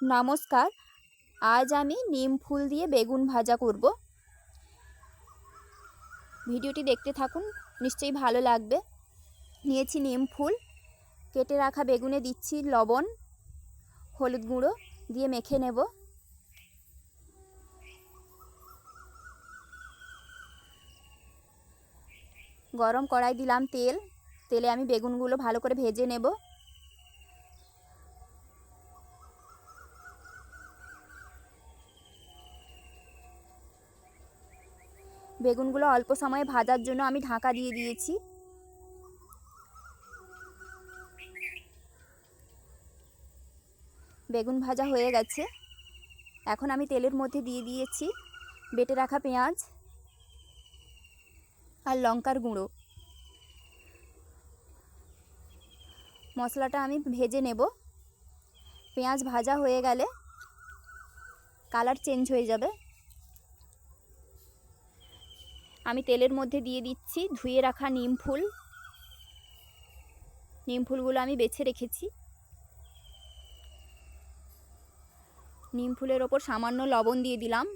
নমস্কার। আজ আমি নিম ফুল দিয়ে বেগুন ভাজা করব। ভিডিওটি দেখতে থাকুন, নিশ্চয়ই ভালো লাগবে। নিয়েছি নিম ফুল, কেটে রাখা বেগুনে দিচ্ছি লবণ, হলুদ গুঁড়ো দিয়ে মেখে নেব। গরম কড়াই দিলাম তেল, তেলে আমি বেগুনগুলো ভালো করে ভেজে নেব। বেগুনগুলো অল্প সময়ে ভাজার জন্য আমি ঢাকা দিয়ে দিয়েছি। বেগুন ভাজা হয়ে গেছে। এখন আমি তেলের মধ্যে দিয়ে দিয়েছি বেটে রাখা পেঁয়াজ আর লঙ্কার গুঁড়ো। মশলাটা আমি ভেজে নেব। পেঁয়াজ ভাজা হয়ে গেলে কালার চেঞ্জ হয়ে যাবে। আমি তেলের মধ্যে দিয়ে দিচ্ছি ধুয়ে রাখা নিম ফুল। নিম ফুলগুলো আমি বেছে রেখেছি। নিম ফুলের ওপর সামান্য লবণ দিয়ে দিলাম।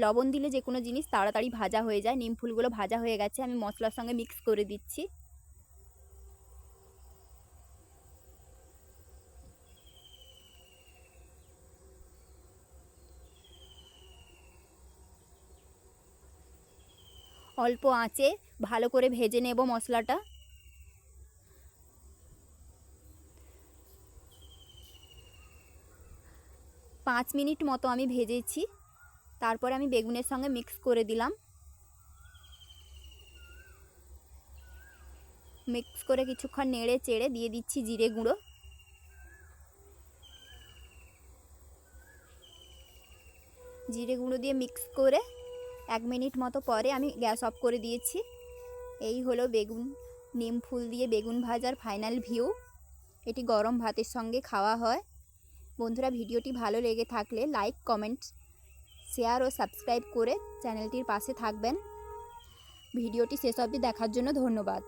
লবণ দিলে যে কোনো জিনিস তাড়াতাড়ি ভাজা হয়ে যায়। নিম ফুলগুলো ভাজা হয়ে গেছে, আমি মশলার সঙ্গে মিক্স করে দিচ্ছি। অল্প আঁচে ভালো করে ভেজে নেব মশলাটা। পাঁচ মিনিট মতো আমি ভেজেছি। তারপর আমি বেগুনের সঙ্গে মিক্স করে দিলাম। মিক্স করে কিছুক্ষণ নেড়ে চেড়ে দিয়ে দিচ্ছি জিরে গুঁড়ো। জিরে গুঁড়ো দিয়ে মিক্স করে 1 মিনিট মতো পরে আমি গ্যাস অফ করে দিয়েছি। এই হলো নিম ফুল দিয়ে বেগুন ভাজার ফাইনাল ভিউ। এটি গরম ভাতের সঙ্গে খাওয়া হয়। বন্ধুরা, ভিডিওটি ভালো লেগে থাকলে লাইক, কমেন্ট, শেয়ার ও সাবস্ক্রাইব করে চ্যানেলটির পাশে থাকবেন। ভিডিওটি শেষ অবধি দেখার জন্য ধন্যবাদ।